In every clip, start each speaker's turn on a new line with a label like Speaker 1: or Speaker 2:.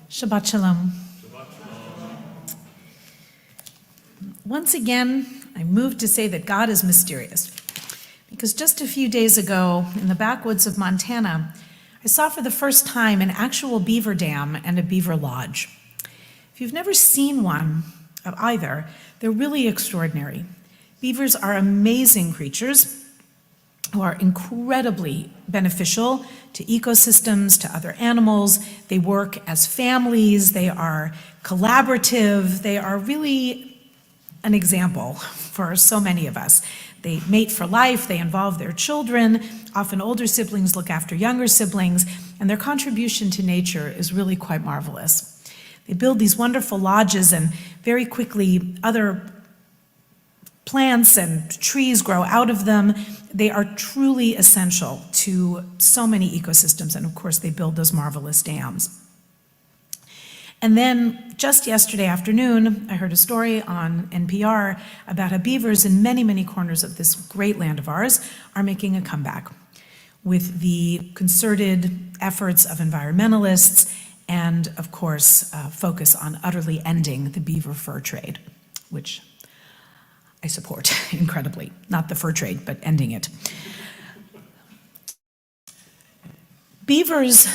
Speaker 1: Shabbat Shalom. Once again, I'm moved to say that God is mysterious, because just a few days ago in the backwoods of Montana, I saw for the first time an actual beaver dam and a beaver lodge. If you've never seen one of either, they're really extraordinary. Beavers are amazing creatures who are incredibly beneficial to ecosystems, to other animals. They work as families, they are collaborative, they are really an example for so many of us. They mate for life, they involve their children, often older siblings look after younger siblings, and their contribution to nature is really quite marvelous. They build these wonderful lodges, and very quickly other plants and trees grow out of them. They are truly essential to so many ecosystems, and of course they build those marvelous dams. And then just yesterday afternoon, I heard a story on NPR about how beavers in many, many corners of this great land of ours are making a comeback with the concerted efforts of environmentalists and, of course, focus on utterly ending the beaver fur trade, which I support incredibly. Not the fur trade, but ending it. Beavers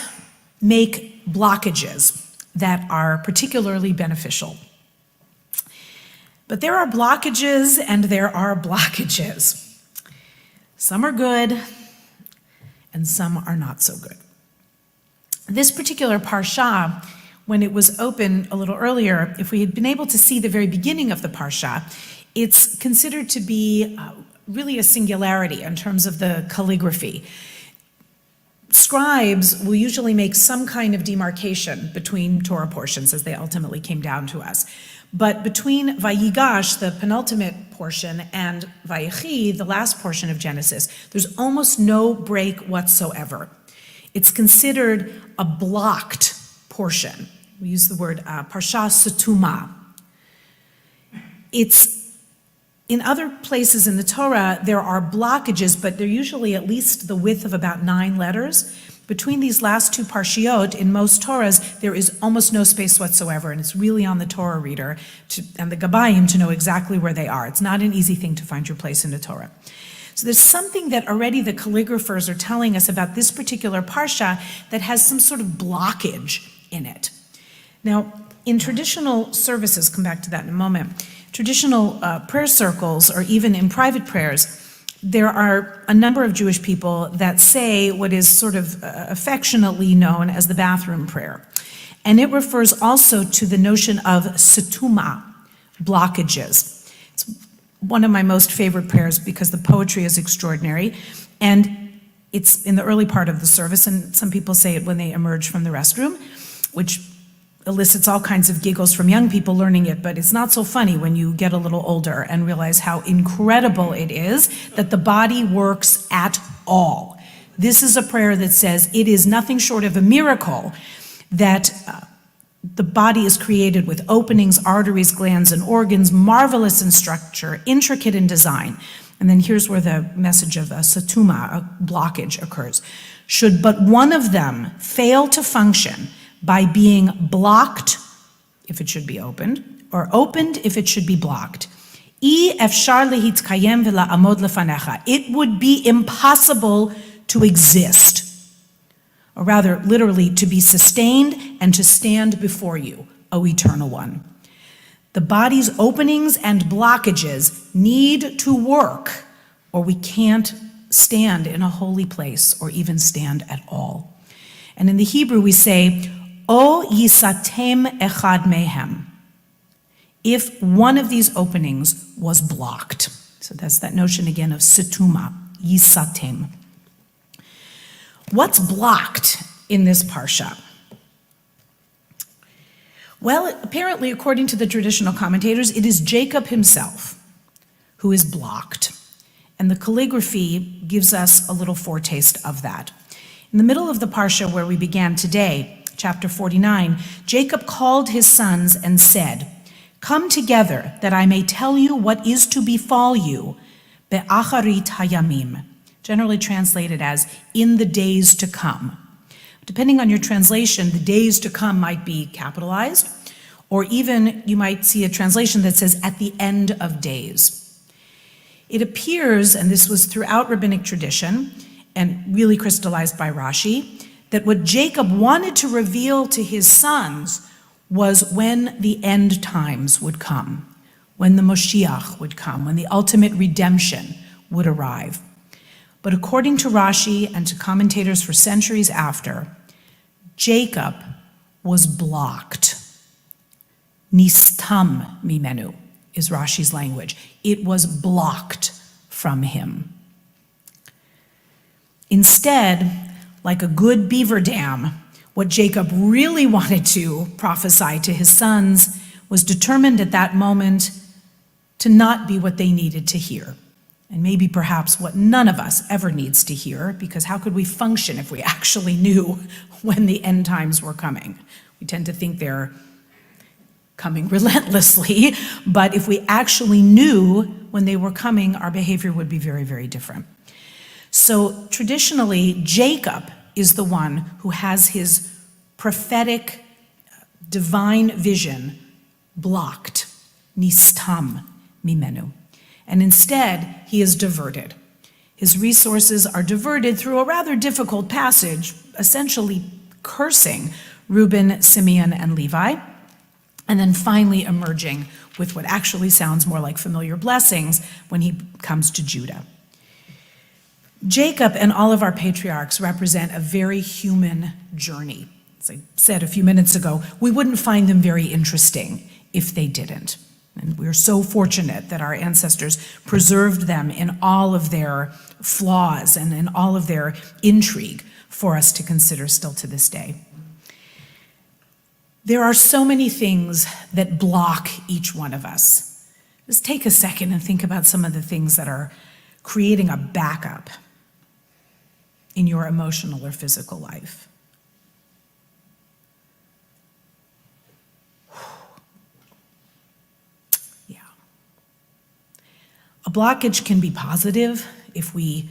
Speaker 1: make blockages that are particularly beneficial. But there are blockages and there are blockages. Some are good and some are not so good. This particular parsha, when it was open a little earlier, if we had been able to see the very beginning of the parsha, it's considered to be really a singularity in terms of the calligraphy. Scribes will usually make some kind of demarcation between Torah portions as they ultimately came down to us. But between Vayigash, the penultimate portion, and Vayechi, the last portion of Genesis, there's almost no break whatsoever. It's considered a blocked portion. We use the word parsha setuma. In other places in the Torah, there are blockages, but they're usually at least the width of about 9 letters. Between these last two parshiot, in most Torahs, there is almost no space whatsoever, and it's really on the Torah reader and the Gabayim to know exactly where they are. It's not an easy thing to find your place in the Torah. So there's something that already the calligraphers are telling us about this particular parsha that has some sort of blockage in it. Now, in traditional services, come back to that in a moment, traditional prayer circles, or even in private prayers, there are a number of Jewish people that say what is sort of affectionately known as the bathroom prayer. And it refers also to the notion of setuma, blockages. It's one of my most favorite prayers because the poetry is extraordinary, and it's in the early part of the service, and some people say it when they emerge from the restroom, which elicits all kinds of giggles from young people learning it, but it's not so funny when you get a little older and realize how incredible it is that the body works at all. This is a prayer that says it is nothing short of a miracle that the body is created with openings, arteries, glands, and organs, marvelous in structure, intricate in design. And then here's where the message of a setuma, a blockage, occurs. Should but one of them fail to function by being blocked, if it should be opened, or opened if it should be blocked, it would be impossible to exist, or rather, literally, to be sustained and to stand before you, O Eternal One. The body's openings and blockages need to work, or we can't stand in a holy place, or even stand at all. And in the Hebrew, we say, O yisatem echad mehem, if one of these openings was blocked. So that's that notion again of setuma, yisatem. What's blocked in this parsha? Well, apparently, according to the traditional commentators, it is Jacob himself who is blocked. And the calligraphy gives us a little foretaste of that. In the middle of the parsha where we began today, chapter 49, Jacob called his sons and said, "Come together that I may tell you what is to befall you, be'acharit hayamim," generally translated as "in the days to come." Depending on your translation, the days to come might be capitalized, or even you might see a translation that says at the end of days. It appears, and this was throughout rabbinic tradition and really crystallized by Rashi, that what Jacob wanted to reveal to his sons was when the end times would come, when the Moshiach would come, when the ultimate redemption would arrive. But according to Rashi and to commentators for centuries after, Jacob was blocked. Nistam mimenu is Rashi's language. It was blocked from him. Instead, like a good beaver dam, what Jacob really wanted to prophesy to his sons was determined at that moment to not be what they needed to hear. And maybe perhaps what none of us ever needs to hear, because how could we function if we actually knew when the end times were coming? We tend to think they're coming relentlessly, but if we actually knew when they were coming, our behavior would be very, very different. So traditionally, Jacob is the one who has his prophetic divine vision blocked, nistam mimenu. And instead, he is diverted. His resources are diverted through a rather difficult passage, essentially cursing Reuben, Simeon, and Levi, and then finally emerging with what actually sounds more like familiar blessings when he comes to Judah. Jacob and all of our patriarchs represent a very human journey. As I said a few minutes ago, we wouldn't find them very interesting if they didn't. And we're so fortunate that our ancestors preserved them in all of their flaws and in all of their intrigue for us to consider still to this day. There are so many things that block each one of us. Just take a second and think about some of the things that are creating a backup in your emotional or physical life. Yeah. A blockage can be positive if we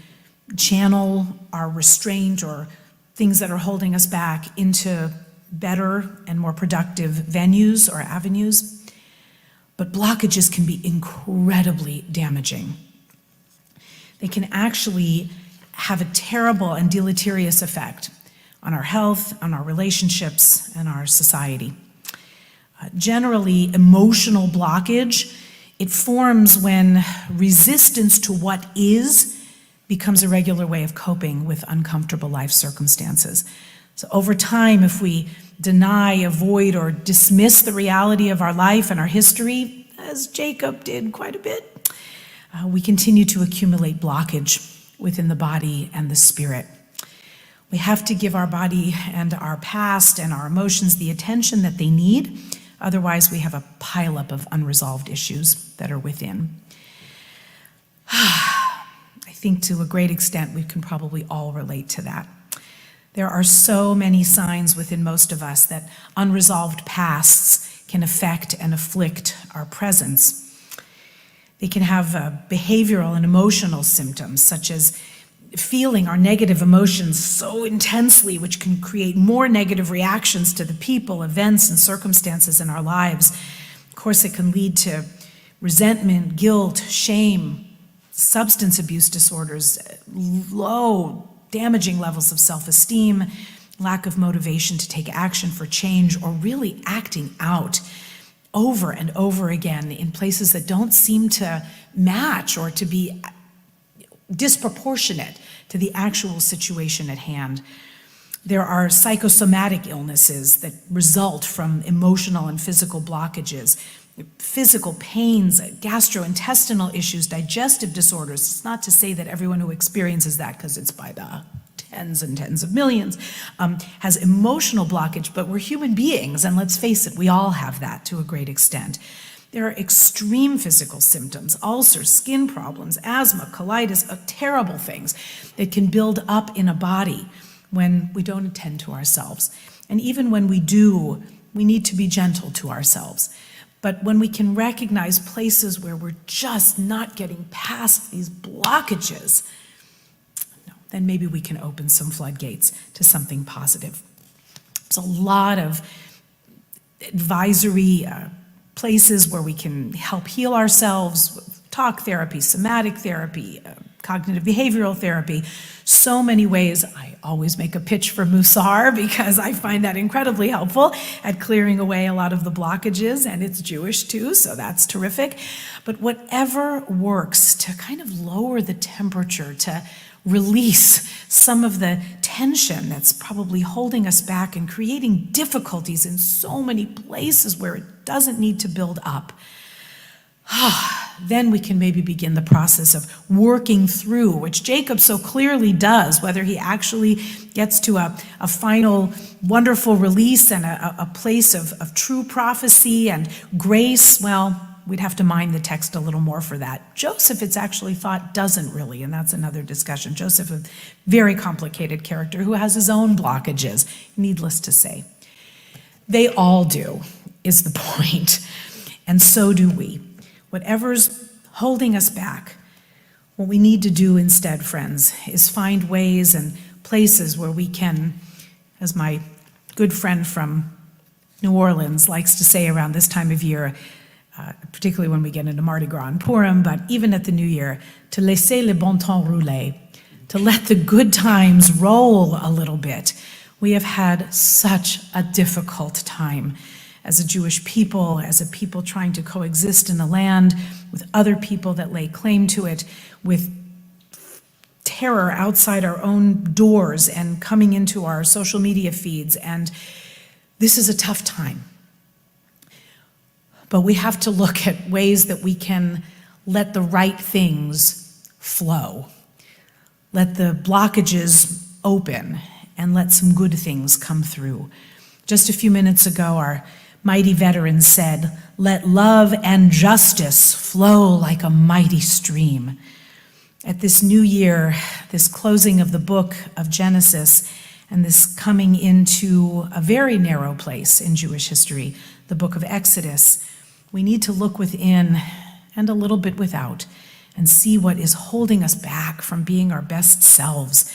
Speaker 1: channel our restraint or things that are holding us back into better and more productive venues or avenues. But blockages can be incredibly damaging. They can actually have a terrible and deleterious effect on our health, on our relationships, and our society. Generally, emotional blockage, it forms when resistance to what is becomes a regular way of coping with uncomfortable life circumstances. So over time, if we deny, avoid, or dismiss the reality of our life and our history, as Jacob did quite a bit, we continue to accumulate blockage within the body and the spirit. We have to give our body and our past and our emotions the attention that they need. Otherwise, we have a pileup of unresolved issues that are within. I think to a great extent, we can probably all relate to that. There are so many signs within most of us that unresolved pasts can affect and afflict our presence. They can have behavioral and emotional symptoms, such as feeling our negative emotions so intensely, which can create more negative reactions to the people, events, and circumstances in our lives. Of course, it can lead to resentment, guilt, shame, substance abuse disorders, low, damaging levels of self-esteem, lack of motivation to take action for change, or really acting out over and over again in places that don't seem to match or to be disproportionate to the actual situation at hand. There are psychosomatic illnesses that result from emotional and physical blockages, physical pains, gastrointestinal issues, digestive disorders. It's not to say that everyone who experiences that, because it's by the tens and tens of millions, has emotional blockage, but we're human beings, and let's face it, we all have that to a great extent. There are extreme physical symptoms, ulcers, skin problems, asthma, colitis, terrible things that can build up in a body when we don't attend to ourselves. And even when we do, we need to be gentle to ourselves. But when we can recognize places where we're just not getting past these blockages, then maybe we can open some floodgates to something positive. There's a lot of advisory places where we can help heal ourselves, talk therapy, somatic therapy, cognitive behavioral therapy, so many ways. I always make a pitch for Musar because I find that incredibly helpful at clearing away a lot of the blockages, and it's Jewish too, so that's terrific. But whatever works to kind of lower the temperature, to release some of the tension that's probably holding us back and creating difficulties in so many places where it doesn't need to build up. Then we can maybe begin the process of working through, which Jacob so clearly does, whether he actually gets to a final wonderful release and a place of true prophecy and grace. Well, we'd have to mine the text a little more for that. Joseph, it's actually thought, doesn't really, and that's another discussion. Joseph, a very complicated character who has his own blockages, needless to say. They all do, is the point, and so do we. Whatever's holding us back, what we need to do instead, friends, is find ways and places where we can, as my good friend from New Orleans likes to say around this time of year, particularly when we get into Mardi Gras and Purim, but even at the New Year, to laisser le bon temps rouler, to let the good times roll a little bit. We have had such a difficult time as a Jewish people, as a people trying to coexist in the land with other people that lay claim to it, with terror outside our own doors and coming into our social media feeds, and this is a tough time. But we have to look at ways that we can let the right things flow, let the blockages open, and let some good things come through. Just a few minutes ago, our mighty veterans said, "Let love and justice flow like a mighty stream." At this new year, this closing of the book of Genesis, and this coming into a very narrow place in Jewish history, the book of Exodus, we need to look within and a little bit without and see what is holding us back from being our best selves.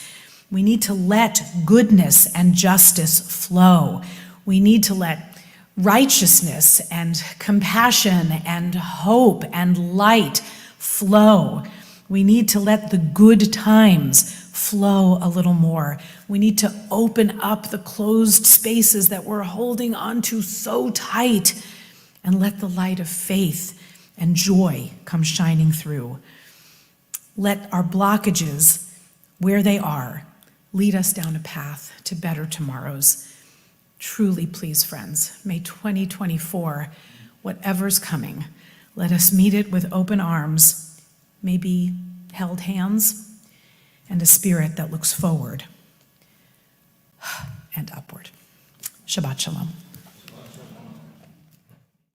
Speaker 1: We need to let goodness and justice flow. We need to let righteousness and compassion and hope and light flow. We need to let the good times flow a little more. We need to open up the closed spaces that we're holding onto so tight and let the light of faith and joy come shining through. Let our blockages, where they are, lead us down a path to better tomorrows. Truly, please, friends, may 2024, whatever's coming, let us meet it with open arms, maybe held hands, and a spirit that looks forward and upward. Shabbat shalom.